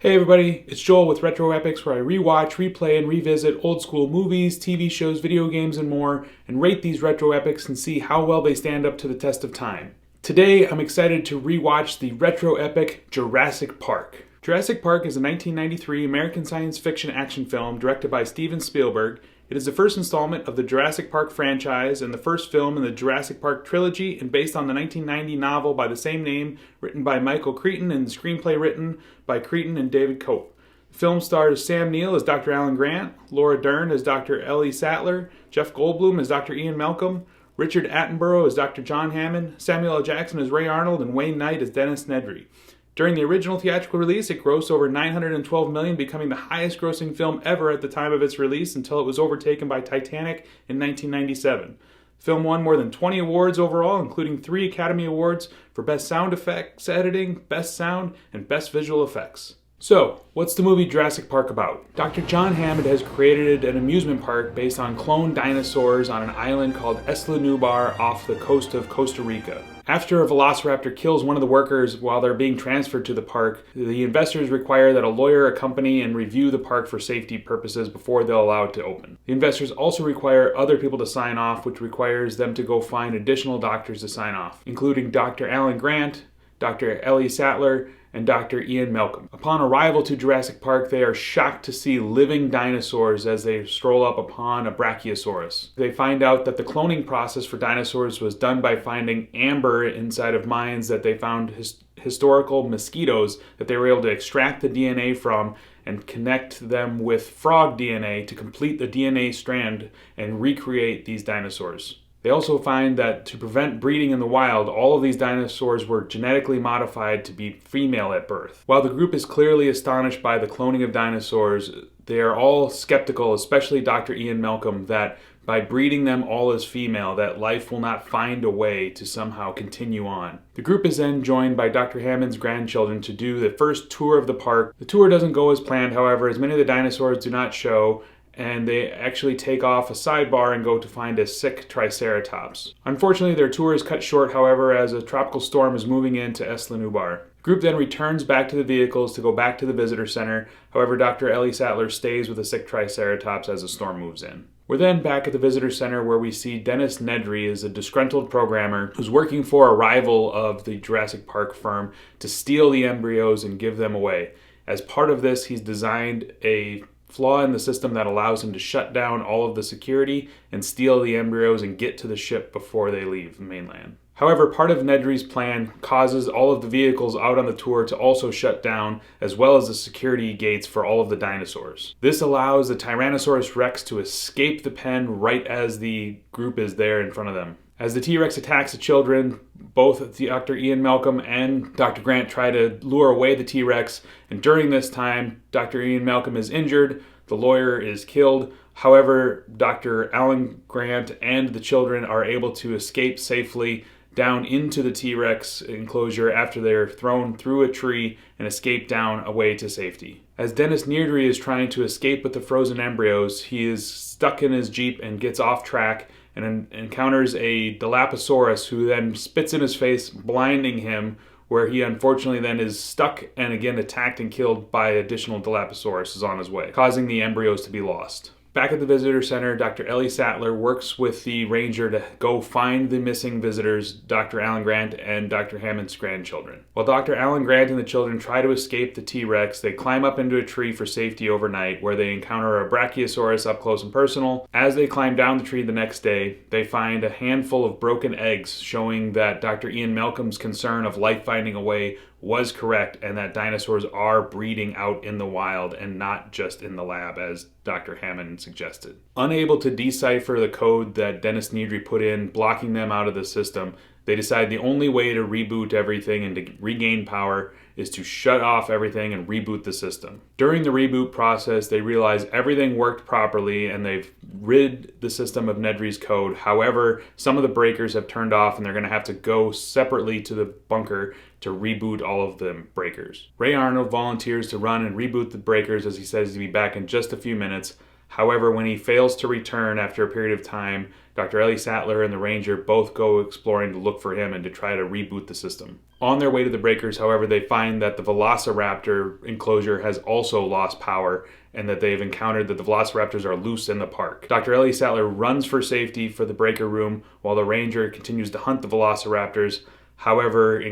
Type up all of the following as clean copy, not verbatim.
Hey everybody, it's Joel with Retro Epics, where I rewatch, replay, and revisit old school movies, TV shows, video games, and more, and rate these retro epics and see how well they stand up to the test of time. Today, I'm excited to rewatch the retro epic Jurassic Park. Jurassic Park is a 1993 American science fiction action film directed by Steven Spielberg. It is the first installment of the Jurassic Park franchise and the first film in the Jurassic Park trilogy, and based on the 1990 novel by the same name written by Michael Crichton and the screenplay written by Crichton and David Cope. The film stars Sam Neill as Dr. Alan Grant, Laura Dern as Dr. Ellie Sattler, Jeff Goldblum as Dr. Ian Malcolm, Richard Attenborough as Dr. John Hammond, Samuel L. Jackson as Ray Arnold, and Wayne Knight as Dennis Nedry. During the original theatrical release, it grossed over $912 million, becoming the highest-grossing film ever at the time of its release until it was overtaken by Titanic in 1997. The film won more than 20 awards overall, including 3 Academy Awards for Best Sound Effects Editing, Best Sound, and Best Visual Effects. So, what's the movie Jurassic Park about? Dr. John Hammond has created an amusement park based on cloned dinosaurs on an island called Isla Nublar off the coast of Costa Rica. After a velociraptor kills one of the workers while they're being transferred to the park, the investors require that a lawyer accompany and review the park for safety purposes before they'll allow it to open. The investors also require other people to sign off, which requires them to go find additional doctors to sign off, including Dr. Alan Grant, Dr. Ellie Sattler, and Dr. Ian Malcolm. Upon arrival to Jurassic Park, they are shocked to see living dinosaurs as they stroll up upon a brachiosaurus. They find out that the cloning process for dinosaurs was done by finding amber inside of mines that they found historical mosquitoes that they were able to extract the DNA from and connect them with frog DNA to complete the DNA strand and recreate these dinosaurs. They also find that to prevent breeding in the wild, all of these dinosaurs were genetically modified to be female at birth. While the group is clearly astonished by the cloning of dinosaurs, they are all skeptical, especially Dr. Ian Malcolm, that by breeding them all as female, that life will not find a way to somehow continue on. The group is then joined by Dr. Hammond's grandchildren to do the first tour of the park. The tour doesn't go as planned, however, as many of the dinosaurs do not show, and they actually take off a sidebar and go to find a sick Triceratops. Unfortunately, their tour is cut short, however, as a tropical storm is moving into Isla Nublar. The group then returns back to the vehicles to go back to the visitor center. However, Dr. Ellie Sattler stays with the sick Triceratops as the storm moves in. We're then back at the visitor center where we see Dennis Nedry is a disgruntled programmer who's working for a rival of the Jurassic Park firm to steal the embryos and give them away. As part of this, he's designed a flaw in the system that allows him to shut down all of the security and steal the embryos and get to the ship before they leave the mainland. However, part of Nedry's plan causes all of the vehicles out on the tour to also shut down, as well as the security gates for all of the dinosaurs. This allows the Tyrannosaurus Rex to escape the pen right as the group is there in front of them. As the T-Rex attacks the children, both Dr. Ian Malcolm and Dr. Grant try to lure away the T-Rex, and during this time, Dr. Ian Malcolm is injured, the lawyer is killed. However, Dr. Alan Grant and the children are able to escape safely down into the T-Rex enclosure after they're thrown through a tree and escape down away to safety. As Dennis Nedry is trying to escape with the frozen embryos, he is stuck in his Jeep and gets off track and encounters a Dilophosaurus who then spits in his face, blinding him, where he unfortunately then is stuck and again attacked and killed by additional Dilophosaurus on his way, causing the embryos to be lost. Back at the visitor center, Dr. Ellie Sattler works with the ranger to go find the missing visitors, Dr. Alan Grant and Dr. Hammond's grandchildren. While Dr. Alan Grant and the children try to escape the T-Rex, they climb up into a tree for safety overnight, where they encounter a Brachiosaurus up close and personal. As they climb down the tree the next day, they find a handful of broken eggs, showing that Dr. Ian Malcolm's concern of life finding a way was correct, and that dinosaurs are breeding out in the wild and not just in the lab, as Dr. Hammond suggested. Unable to decipher the code that Dennis Nedry put in, blocking them out of the system, they decide the only way to reboot everything and to regain power is to shut off everything and reboot the system. During the reboot process, they realize everything worked properly and they've rid the system of Nedry's code. However, some of the breakers have turned off and they're going to have to go separately to the bunker to reboot all of the breakers. Ray Arnold volunteers to run and reboot the breakers, as he says he'll be back in just a few minutes. However, when he fails to return after a period of time, Dr. Ellie Sattler and the Ranger both go exploring to look for him and to try to reboot the system. On their way to the breakers, however, they find that the Velociraptor enclosure has also lost power and that they've encountered that the Velociraptors are loose in the park. Dr. Ellie Sattler runs for safety for the breaker room while the Ranger continues to hunt the Velociraptors. However,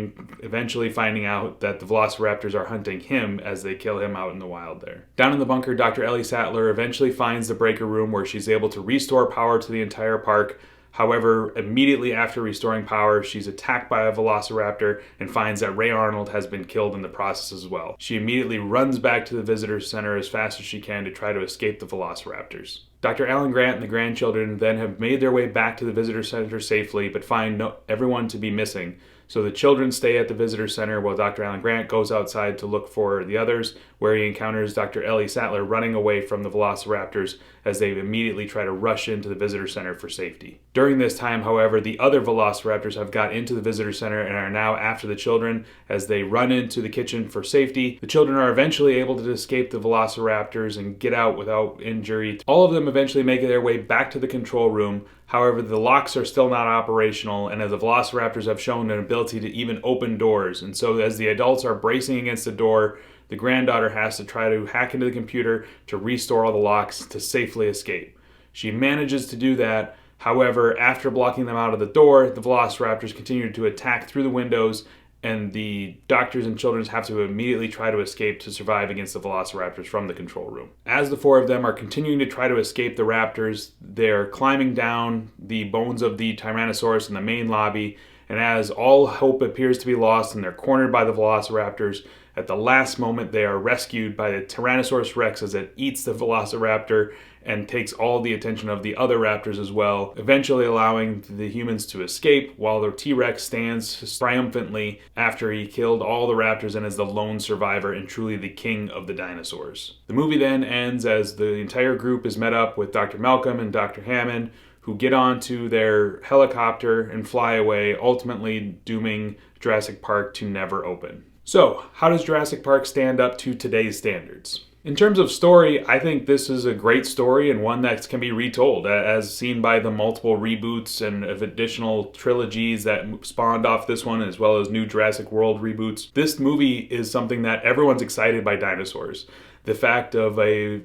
eventually finding out that the Velociraptors are hunting him as they kill him out in the wild there. Down in the bunker, Dr. Ellie Sattler eventually finds the breaker room where she's able to restore power to the entire park. However, immediately after restoring power, she's attacked by a Velociraptor and finds that Ray Arnold has been killed in the process as well. She immediately runs back to the visitor center as fast as she can to try to escape the Velociraptors. Dr. Alan Grant and the grandchildren then have made their way back to the visitor center safely, but find everyone to be missing. So the children stay at the visitor center while Dr. Alan Grant goes outside to look for the others, where he encounters Dr. Ellie Sattler running away from the Velociraptors as they immediately try to rush into the visitor center for safety. During this time, however, the other Velociraptors have got into the visitor center and are now after the children as they run into the kitchen for safety. The children are eventually able to escape the Velociraptors and get out without injury. All of them eventually make their way back to the control room. However, the locks are still not operational, and as the Velociraptors have shown an ability to even open doors. And so as the adults are bracing against the door, the granddaughter has to try to hack into the computer to restore all the locks to safely escape. She manages to do that. However, after blocking them out of the door, the Velociraptors continue to attack through the windows, and the doctors and children have to immediately try to escape to survive against the Velociraptors from the control room. As the four of them are continuing to try to escape the raptors, they're climbing down the bones of the Tyrannosaurus in the main lobby, and as all hope appears to be lost and they're cornered by the Velociraptors, at the last moment they are rescued by the Tyrannosaurus Rex as it eats the Velociraptor and takes all the attention of the other raptors as well, eventually allowing the humans to escape while the T-Rex stands triumphantly after he killed all the raptors and is the lone survivor and truly the king of the dinosaurs. The movie then ends as the entire group is met up with Dr. Malcolm and Dr. Hammond, who get onto their helicopter and fly away, ultimately dooming Jurassic Park to never open. So, how does Jurassic Park stand up to today's standards? In terms of story, I think this is a great story and one that can be retold, as seen by the multiple reboots and of additional trilogies that spawned off this one, as well as new Jurassic World reboots. This movie is something that everyone's excited by dinosaurs. The fact of a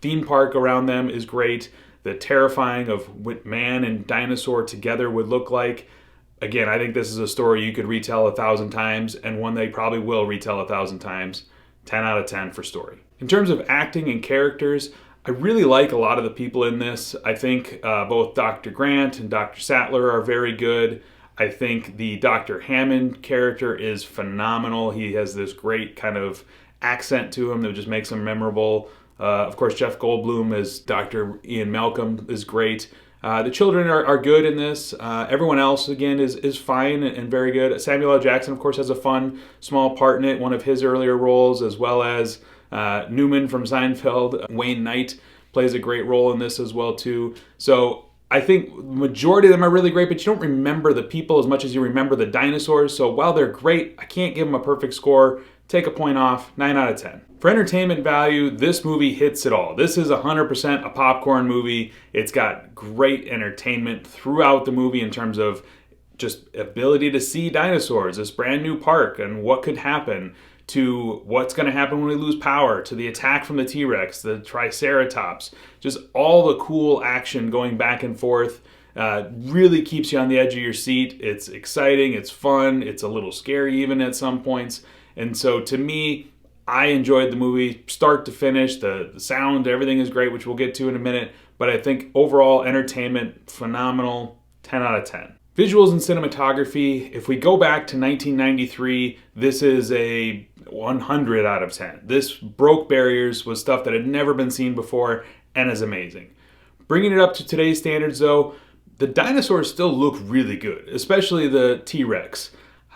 theme park around them is great. The terrifying of what man and dinosaur together would look like. Again, I think this is a story you could retell 1,000 times, and one they probably will retell 1,000 times. 10 out of 10 for story. In terms of acting and characters, I really like a lot of the people in this. I think both Dr. Grant and Dr. Sattler are very good. I think the Dr. Hammond character is phenomenal. He has this great kind of accent to him that just makes him memorable. Of course, Jeff Goldblum as Dr. Ian Malcolm is great. The children are good in this. Everyone else, again, is fine and very good. Samuel L. Jackson, of course, has a fun, small part in it, one of his earlier roles, as well as Newman from Seinfeld. Wayne Knight plays a great role in this as well, too. So I think the majority of them are really great, but you don't remember the people as much as you remember the dinosaurs. So while they're great, I can't give them a perfect score. Take a point off, 9 out of 10. For entertainment value, this movie hits it all. This is 100% a popcorn movie. It's got great entertainment throughout the movie in terms of just ability to see dinosaurs, this brand new park, and what could happen, to what's going to happen when we lose power, to the attack from the T-Rex, the Triceratops, just all the cool action going back and forth. Really keeps you on the edge of your seat. It's exciting, it's fun, it's a little scary even at some points. And so to me, I enjoyed the movie start to finish. The sound, everything is great, which we'll get to in a minute. But I think overall entertainment, phenomenal, 10 out of 10. Visuals and cinematography, if we go back to 1993, this is a 100 out of 10. This broke barriers, was stuff that had never been seen before, and is amazing. Bringing it up to today's standards though, the dinosaurs still look really good, especially the T-Rex.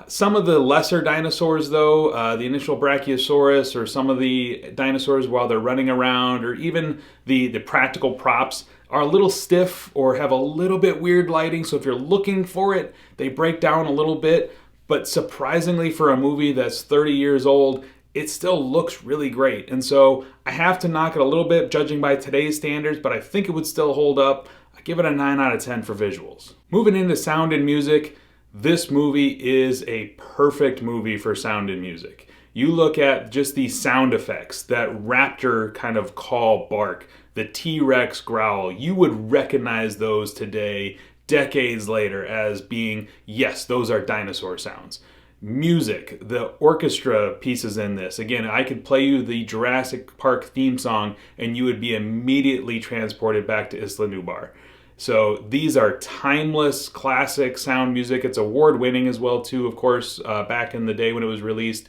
Some of the lesser dinosaurs though, the initial Brachiosaurus or some of the dinosaurs while they're running around, or even the practical props are a little stiff or have a little bit weird lighting. So if you're looking for it, they break down a little bit. But surprisingly for a movie that's 30 years old, it still looks really great. And so I have to knock it a little bit judging by today's standards, but I think it would still hold up. I give it a 9 out of 10 for visuals. Moving into sound and music, this movie is a perfect movie for sound and music. You look at just the sound effects, that raptor kind of call bark, the T-Rex growl, you would recognize those today, decades later, as being, yes, those are dinosaur sounds. Music, the orchestra pieces in this. Again, I could play you the Jurassic Park theme song and you would be immediately transported back to Isla Nublar. So these are timeless, classic sound music. It's award-winning as well too, of course, back in the day when it was released.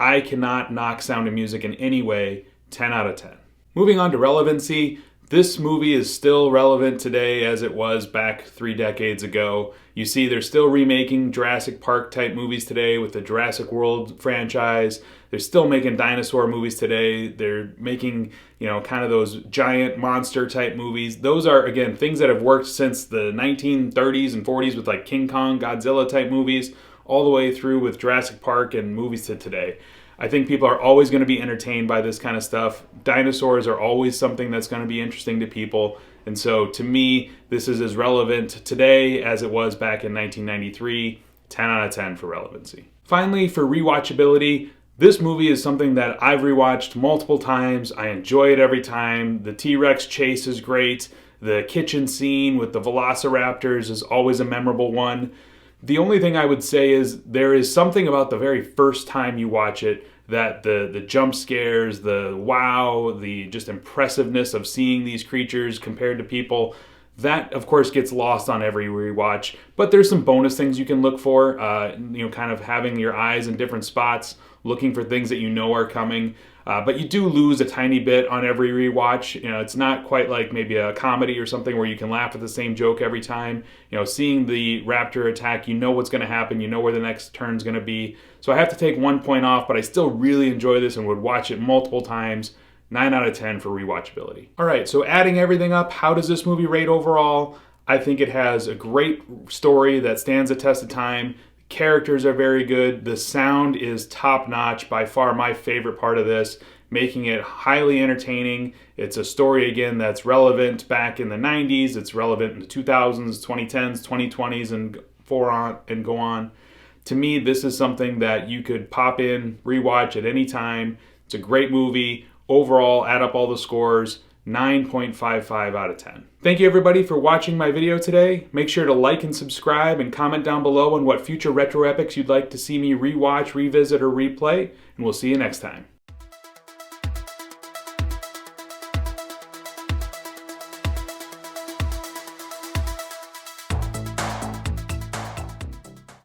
I cannot knock sound and music in any way. 10 out of 10. Moving on to relevancy, this movie is still relevant today as it was back 3 decades ago. You see, they're still remaking Jurassic Park type movies today with the Jurassic World franchise. They're still making dinosaur movies today. They're making, kind of those giant monster type movies. Those are, again, things that have worked since the 1930s and 40s with like King Kong, Godzilla type movies, all the way through with Jurassic Park and movies to today. I think people are always going to be entertained by this kind of stuff. Dinosaurs are always something that's going to be interesting to people. And so to me, this is as relevant today as it was back in 1993. 10 out of 10 for relevancy. Finally, for rewatchability, this movie is something that I've rewatched multiple times. I enjoy it every time. The T-Rex chase is great. The kitchen scene with the velociraptors is always a memorable one. The only thing I would say is there is something about the very first time you watch it that the jump scares, the wow, the just impressiveness of seeing these creatures compared to people, that of course gets lost on every rewatch. But there's some bonus things you can look for, kind of having your eyes in different spots, looking for things that you know are coming. But you do lose a tiny bit on every rewatch. It's not quite like maybe a comedy or something where you can laugh at the same joke every time. Seeing the raptor attack, you know what's going to happen, you know where the next turn's going to be. So I have to take 1 point off, but I still really enjoy this and would watch it multiple times. 9 out of 10 for rewatchability. All right, so adding everything up, how does this movie rate overall? I think it has a great story that stands the test of time. Characters are very good. The sound is top-notch, by far my favorite part of this, making it highly entertaining. It's a story, again, that's relevant back in the 90s. It's relevant in the 2000s, 2010s, 2020s, and go on. To me, this is something that you could pop in, rewatch at any time. It's a great movie. Overall, add up all the scores, 9.55 out of 10. Thank you everybody for watching my video today. Make sure to like and subscribe and comment down below on what future retro epics you'd like to see me rewatch, revisit, or replay, and we'll see you next time.